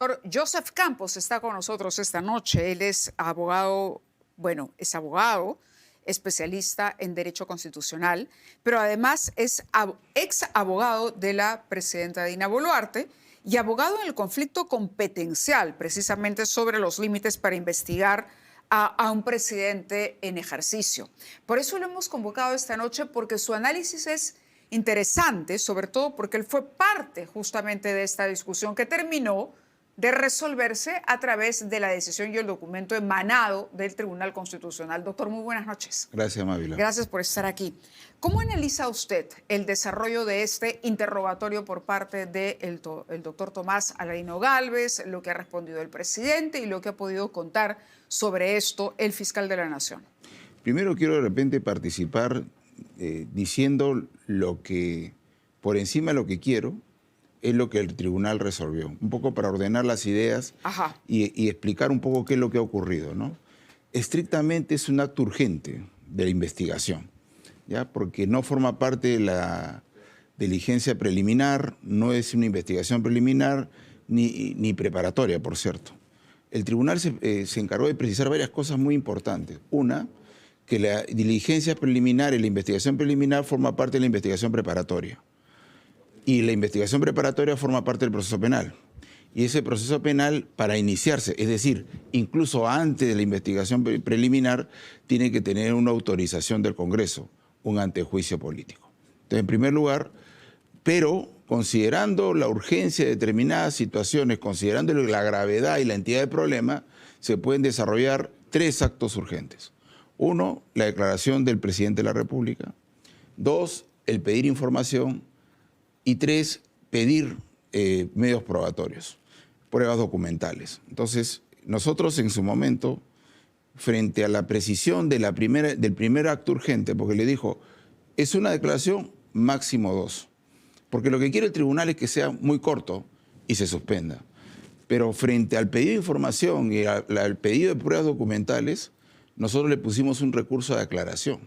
Doctor Joseph Campos está con nosotros esta noche. Él es abogado, es abogado, especialista en Derecho Constitucional, pero además es ex abogado de la presidenta Dina Boluarte y abogado en el conflicto competencial, precisamente sobre los límites para investigar a un presidente en ejercicio. Por eso lo hemos convocado esta noche, porque su análisis es interesante, sobre todo porque él fue parte justamente de esta discusión que terminó de resolverse a través de la decisión y el documento emanado del Tribunal Constitucional. Doctor, muy buenas noches. Gracias, Mávila. Gracias por estar aquí. ¿Cómo analiza usted el desarrollo de este interrogatorio por parte del doctor Tomás Aladino Gálvez, lo que ha respondido el presidente y lo que ha podido contar sobre esto el fiscal de la Nación? Primero quiero de repente participar diciendo lo que, por encima de lo que quiero, es lo que el tribunal resolvió. Un poco para ordenar las ideas y explicar un poco qué es lo que ha ocurrido, ¿no? Estrictamente es un acto urgente de la investigación, ¿ya? Porque no forma parte de la diligencia preliminar, no es una investigación preliminar ni preparatoria, por cierto. El tribunal se encargó de precisar varias cosas muy importantes. Una, que la diligencia preliminar y la investigación preliminar forma parte de la investigación preparatoria. Y la investigación preparatoria forma parte del proceso penal. Y ese proceso penal, para iniciarse, es decir, incluso antes de la investigación preliminar, tiene que tener una autorización del Congreso, un antejuicio político. Entonces, en primer lugar, pero considerando la urgencia de determinadas situaciones, considerando la gravedad y la entidad del problema, se pueden desarrollar tres actos urgentes. Uno, la declaración del presidente de la República. Dos, el pedir información. Y tres, pedir medios probatorios, pruebas documentales. Entonces, nosotros en su momento, frente a la precisión de del primer acto urgente, porque le dijo, es una declaración máximo 2, porque lo que quiere el tribunal es que sea muy corto y se suspenda. Pero frente al pedido de información y al pedido de pruebas documentales, nosotros le pusimos un recurso de aclaración.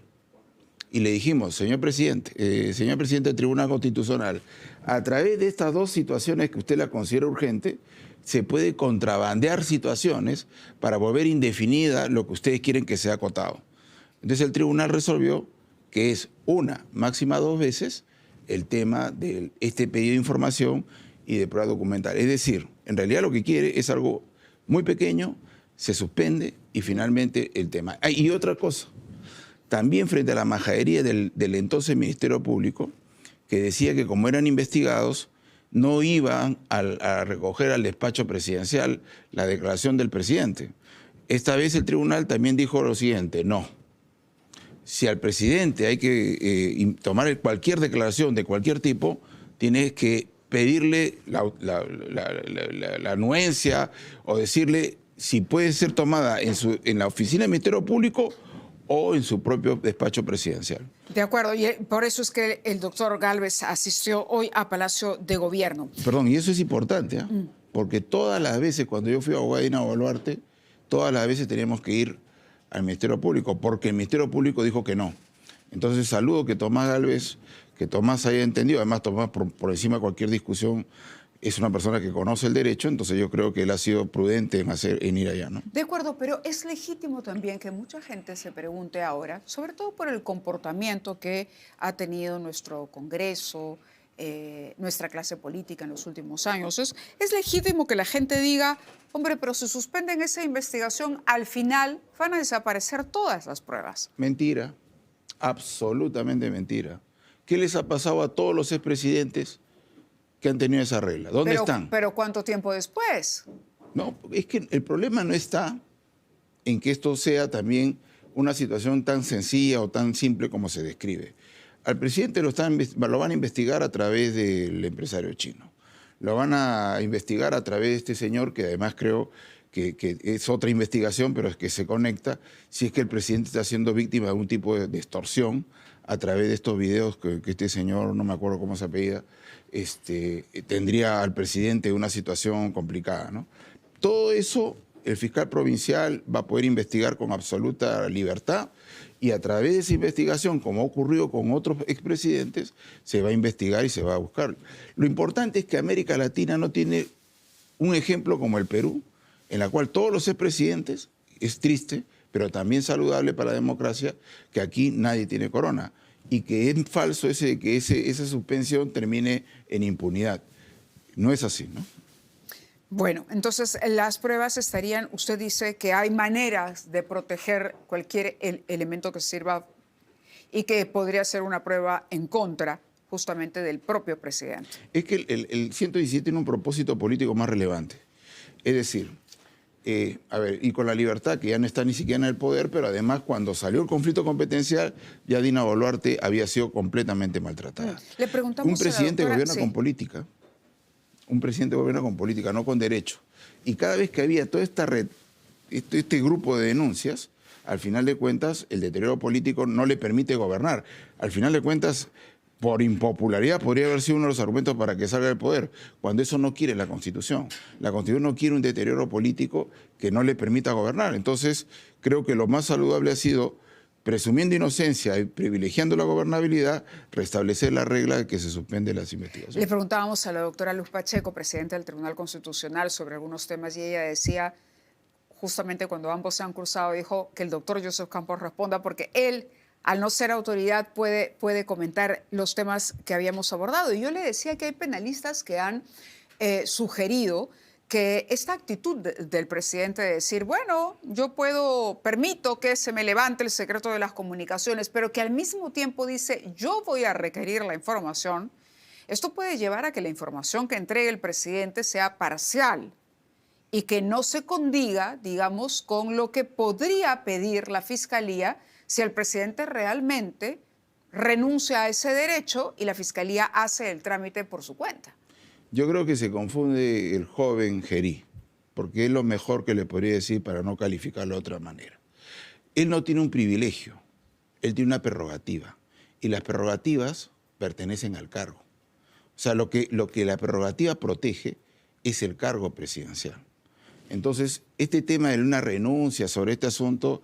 Y le dijimos, señor presidente del Tribunal Constitucional, a través de estas dos situaciones que usted la considera urgente, se puede contrabandear situaciones para volver indefinida lo que ustedes quieren que sea acotado. Entonces el tribunal resolvió que es una, máxima 2 veces, el tema de este pedido de información y de prueba documental. Es decir, en realidad lo que quiere es algo muy pequeño, se suspende y finalmente el tema. Y otra cosa. También frente a la majadería del entonces Ministerio Público, que decía que como eran investigados, no iban a recoger al despacho presidencial la declaración del presidente. Esta vez el tribunal también dijo lo siguiente, no. Si al presidente hay que tomar cualquier declaración de cualquier tipo, tienes que pedirle la anuencia o decirle si puede ser tomada en la oficina del Ministerio Público o en su propio despacho presidencial. De acuerdo, y por eso es que el doctor Gálvez asistió hoy a Palacio de Gobierno. Perdón, y eso es importante, ¿eh? Porque todas las veces, cuando yo fui abogado de Dina Boluarte, todas las veces teníamos que ir al Ministerio Público, porque el Ministerio Público dijo que no. Entonces saludo que Tomás Gálvez, que Tomás haya entendido, además Tomás por encima de cualquier discusión, es una persona que conoce el derecho, entonces yo creo que él ha sido prudente en ir allá, ¿no? De acuerdo, pero es legítimo también que mucha gente se pregunte ahora, sobre todo por el comportamiento que ha tenido nuestro Congreso, nuestra clase política en los últimos años. Es legítimo que la gente diga, hombre, pero si suspenden esa investigación, al final van a desaparecer todas las pruebas. Mentira, absolutamente mentira. ¿Qué les ha pasado a todos los expresidentes que han tenido esa regla? ¿Dónde están? Pero ¿cuánto tiempo después? No, es que el problema no está en que esto sea también una situación tan sencilla o tan simple como se describe. Al presidente lo van a investigar a través del empresario chino. Lo van a investigar a través de este señor, que además creo que es otra investigación, pero es que se conecta, si es que el presidente está siendo víctima de algún tipo de extorsión a través de estos videos que este señor, no me acuerdo cómo se apellida, tendría al presidente una situación complicada, ¿no? Todo eso el fiscal provincial va a poder investigar con absoluta libertad y a través de esa investigación, como ha ocurrido con otros expresidentes, se va a investigar y se va a buscar. Lo importante es que América Latina no tiene un ejemplo como el Perú, en la cual todos los expresidentes, es triste, pero también saludable para la democracia, que aquí nadie tiene corona. Y que es falso que esa suspensión termine en impunidad. No es así, ¿no? Bueno, entonces las pruebas estarían, usted dice que hay maneras de proteger cualquier elemento que sirva y que podría ser una prueba en contra justamente del propio presidente. Es que el 117 tiene un propósito político más relevante. Es decir, a ver, y con la libertad, que ya no está ni siquiera en el poder, pero además cuando salió el conflicto competencial, ya Dina Boluarte había sido completamente maltratada. Le preguntamos un presidente a la doctora, gobierna sí. con política. Un presidente gobierna con política, no con derecho. Y cada vez que había toda esta red, este grupo de denuncias, al final de cuentas, el deterioro político no le permite gobernar. Al final de cuentas, por impopularidad podría haber sido uno de los argumentos para que salga del poder, cuando eso no quiere la Constitución. La Constitución no quiere un deterioro político que no le permita gobernar. Entonces, creo que lo más saludable ha sido, presumiendo inocencia y privilegiando la gobernabilidad, restablecer la regla de que se suspende las investigaciones. Le preguntábamos a la doctora Luz Pacheco, presidenta del Tribunal Constitucional, sobre algunos temas y ella decía, justamente cuando ambos se han cruzado, dijo que el doctor Joseph Campos responda porque él, al no ser autoridad, puede comentar los temas que habíamos abordado. Y yo le decía que hay penalistas que han sugerido que esta actitud del presidente de decir, bueno, yo permito que se me levante el secreto de las comunicaciones, pero que al mismo tiempo dice, yo voy a requerir la información, esto puede llevar a que la información que entregue el presidente sea parcial y que no se condiga, digamos, con lo que podría pedir la Fiscalía si el presidente realmente renuncia a ese derecho y la Fiscalía hace el trámite por su cuenta. Yo creo que se confunde el joven Gerí, porque es lo mejor que le podría decir para no calificarlo de otra manera. Él no tiene un privilegio, él tiene una prerrogativa, y las prerrogativas pertenecen al cargo. O sea, lo que la prerrogativa protege es el cargo presidencial. Entonces, este tema de una renuncia sobre este asunto,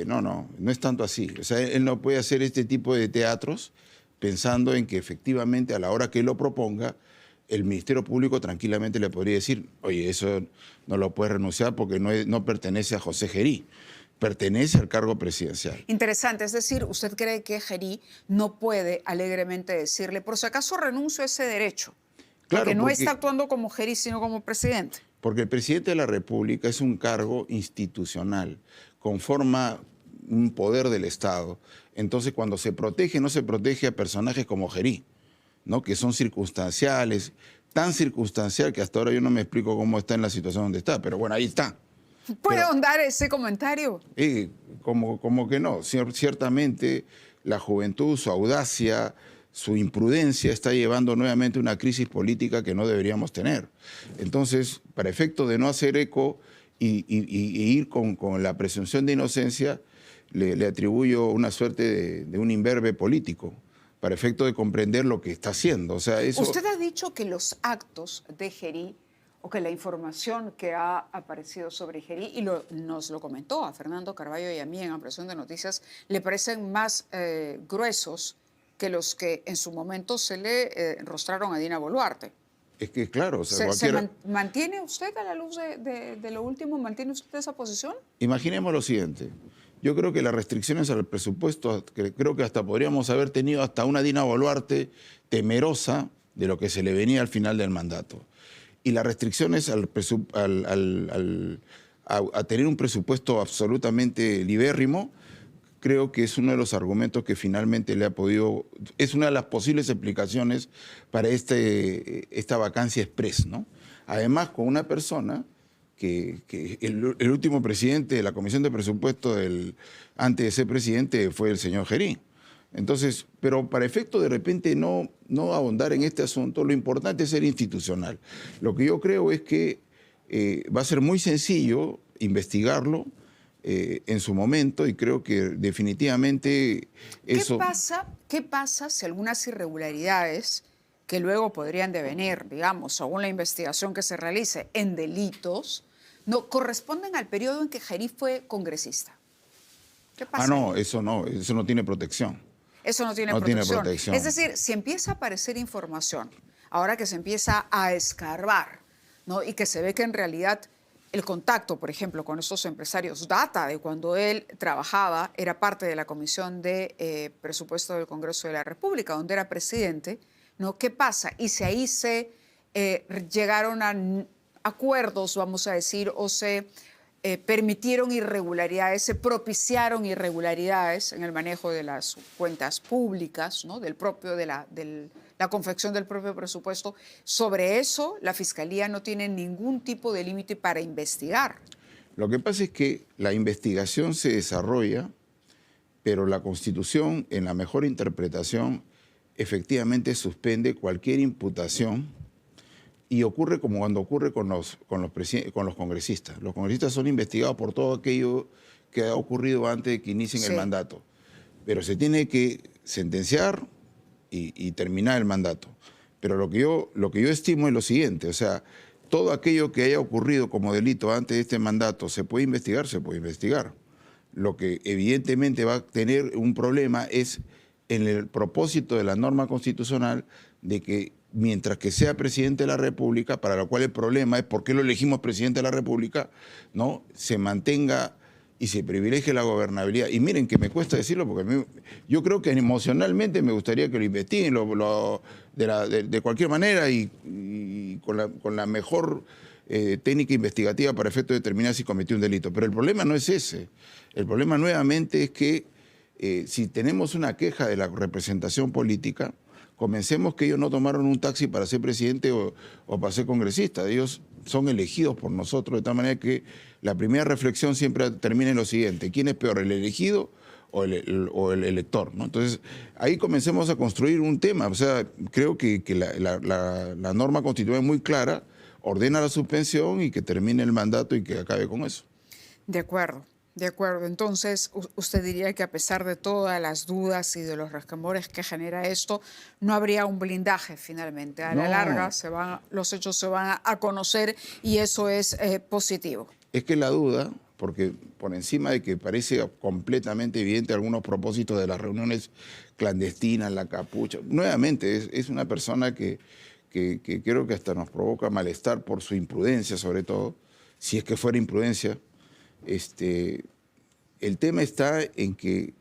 no es tanto así. O sea, él no puede hacer este tipo de teatros pensando en que efectivamente a la hora que él lo proponga, el Ministerio Público tranquilamente le podría decir, oye, eso no lo puede renunciar porque no pertenece a José Gerí, pertenece al cargo presidencial. Interesante, es decir, ¿usted cree que Gerí no puede alegremente decirle, por si acaso renuncio a ese derecho? Claro, porque no está actuando como Gerí, sino como presidente. Porque el presidente de la República es un cargo institucional, conforma un poder del Estado. Entonces, cuando se protege, no se protege a personajes como Gerí, ¿no? Que son circunstanciales, tan circunstancial que hasta ahora yo no me explico cómo está en la situación donde está, pero bueno, ahí está. ¿Puede ahondar ese comentario? Como que no. Ciertamente la juventud, su audacia, su imprudencia está llevando nuevamente una crisis política que no deberíamos tener. Entonces, para efecto de no hacer eco y ir con la presunción de inocencia, le atribuyo una suerte de un imberbe político, para efecto de comprender lo que está haciendo. O sea, eso... Usted ha dicho que los actos de Gerí, o que la información que ha aparecido sobre Gerí, y nos lo comentó a Fernando Carballo y a mí en Ampliación de Noticias, le parecen más gruesos que los que en su momento se le rostraron a Dina Boluarte. Es que claro, o sea, ¿Mantiene usted, a la luz de lo último, mantiene usted esa posición? Imaginemos lo siguiente. Yo creo que las restricciones al presupuesto, que creo que hasta podríamos haber tenido hasta una Dina Boluarte temerosa de lo que se le venía al final del mandato. Y las restricciones a tener un presupuesto absolutamente libérrimo, creo que es uno de los argumentos que finalmente le ha podido, es una de las posibles explicaciones para esta vacancia express, ¿no? Además, con una persona que el último presidente de la Comisión de Presupuesto antes de ser presidente fue el señor Gerí. Entonces, pero para efecto de repente no ahondar en este asunto, lo importante es ser institucional. Lo que yo creo es que va a ser muy sencillo investigarlo en su momento, y creo que definitivamente eso... ¿Qué pasa si algunas irregularidades que luego podrían devenir, digamos, según la investigación que se realice, en delitos, no corresponden al periodo en que Gerí fue congresista? ¿Qué pasa? Eso no tiene protección. Eso no tiene protección. Es decir, si empieza a aparecer información, ahora que se empieza a escarbar ¿no? Y que se ve que en realidad el contacto, por ejemplo, con estos empresarios data de cuando él trabajaba, era parte de la Comisión de Presupuesto del Congreso de la República, donde era presidente, ¿no? ¿Qué pasa? Y si ahí se llegaron a acuerdos, vamos a decir, o se permitieron irregularidades, se propiciaron irregularidades en el manejo de las cuentas públicas, ¿no? Del propio, de la confección del propio presupuesto. Sobre eso, la Fiscalía no tiene ningún tipo de límite para investigar. Lo que pasa es que la investigación se desarrolla, pero la Constitución, en la mejor interpretación, efectivamente suspende cualquier imputación. Y ocurre como cuando ocurre con los congresistas. Los congresistas son investigados por todo aquello que ha ocurrido antes de que inicien el mandato. Pero se tiene que sentenciar y terminar el mandato. Pero lo que yo estimo es lo siguiente, o sea, todo aquello que haya ocurrido como delito antes de este mandato, ¿se puede investigar? Se puede investigar. Lo que evidentemente va a tener un problema es en el propósito de la norma constitucional de que mientras que sea presidente de la República, para lo cual el problema es por qué lo elegimos presidente de la República, ¿no? Se mantenga y se privilegie la gobernabilidad. Y miren que me cuesta decirlo porque yo creo que emocionalmente me gustaría que lo investiguen de cualquier manera y con la mejor técnica investigativa para efecto de determinar si cometió un delito. Pero el problema no es ese. El problema nuevamente es que si tenemos una queja de la representación política, comencemos que ellos no tomaron un taxi para ser presidente o para ser congresista. Ellos son elegidos por nosotros, de tal manera que la primera reflexión siempre termina en lo siguiente: ¿quién es peor, el elegido o el elector? ¿No? Entonces, ahí comencemos a construir un tema. O sea, creo que la norma constitucional es muy clara, ordena la suspensión y que termine el mandato y que acabe con eso. De acuerdo. De acuerdo, entonces usted diría que a pesar de todas las dudas y de los resquemores que genera esto, no habría un blindaje finalmente. A la larga los hechos se van a conocer y eso es positivo. Es que la duda, porque por encima de que parece completamente evidente algunos propósitos de las reuniones clandestinas, la capucha, nuevamente es una persona que creo que hasta nos provoca malestar por su imprudencia, sobre todo, si es que fuera imprudencia. El tema está en que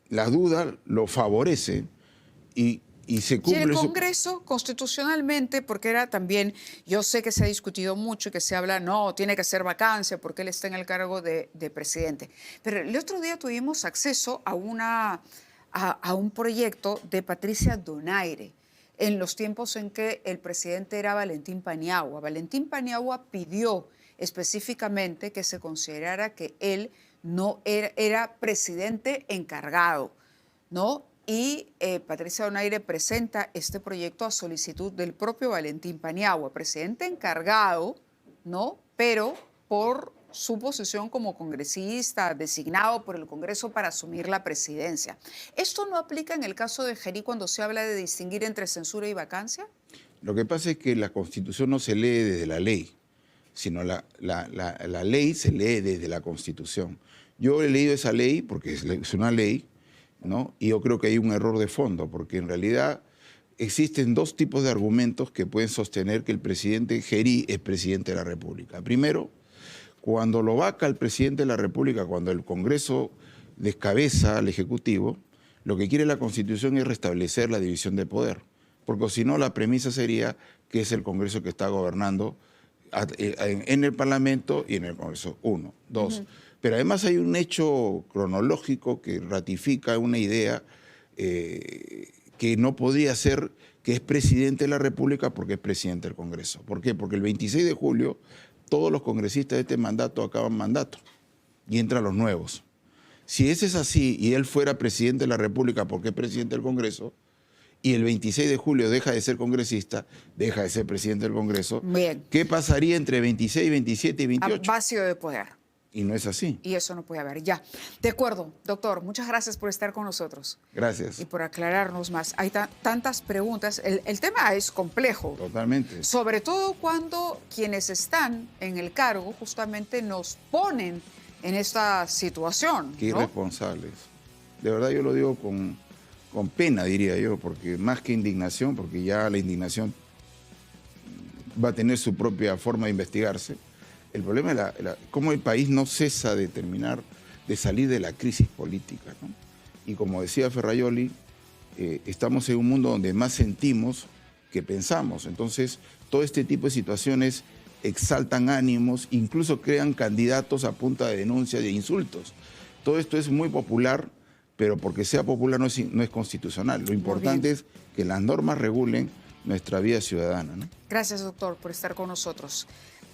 la duda lo favorece y se cumple. Y el Congreso constitucionalmente, porque era también, yo sé que se ha discutido mucho y que se habla, no, tiene que ser vacancia porque él está en el cargo de presidente. Pero el otro día tuvimos acceso a un proyecto de Patricia Donaire, en los tiempos en que el presidente era Valentín Paniagua. Valentín Paniagua pidió específicamente que se considerara que él no era presidente encargado, ¿no? Y Patricia Donaire presenta este proyecto a solicitud del propio Valentín Paniagua, presidente encargado, ¿no? Pero por su posición como congresista designado por el Congreso para asumir la presidencia. ¿Esto no aplica en el caso de Gerí cuando se habla de distinguir entre censura y vacancia? Lo que pasa es que la Constitución no se lee desde la ley, sino la ley se lee desde la Constitución. Yo he leído esa ley porque es una ley, ¿no? Y yo creo que hay un error de fondo, porque en realidad existen dos tipos de argumentos que pueden sostener que el presidente Gerí es presidente de la República. Primero, cuando lo vaca el presidente de la República, cuando el Congreso descabeza al Ejecutivo, lo que quiere la Constitución es restablecer la división de poder, porque si no la premisa sería que es el Congreso que está gobernando en el Parlamento y en el Congreso. Uno. Dos. Pero además hay un hecho cronológico que ratifica una idea que no podría ser que es presidente de la República porque es presidente del Congreso. ¿Por qué? Porque el 26 de julio todos los congresistas de este mandato acaban mandato y entran los nuevos. Si ese es así y él fuera presidente de la República porque es presidente del Congreso, y el 26 de julio deja de ser congresista, deja de ser presidente del Congreso, bien, ¿qué pasaría entre 26, 27 y 28? Vacío de poder. Y no es así. Y eso no puede haber, ya. De acuerdo, doctor, muchas gracias por estar con nosotros. Gracias. Y por aclararnos más. Hay tantas preguntas. El tema es complejo. Totalmente. Sobre todo cuando quienes están en el cargo justamente nos ponen en esta situación. Qué irresponsables. De verdad yo lo digo con pena, diría yo, porque más que indignación, porque ya la indignación va a tener su propia forma de investigarse. El problema es cómo el país no cesa de salir de la crisis política, ¿no? Y como decía Ferrajoli, estamos en un mundo donde más sentimos que pensamos. Entonces, todo este tipo de situaciones exaltan ánimos, incluso crean candidatos a punta de denuncias, de insultos. Todo esto es muy popular, pero porque sea popular no es constitucional. Lo importante es que las normas regulen nuestra vida ciudadana, ¿no? Gracias, doctor, por estar con nosotros.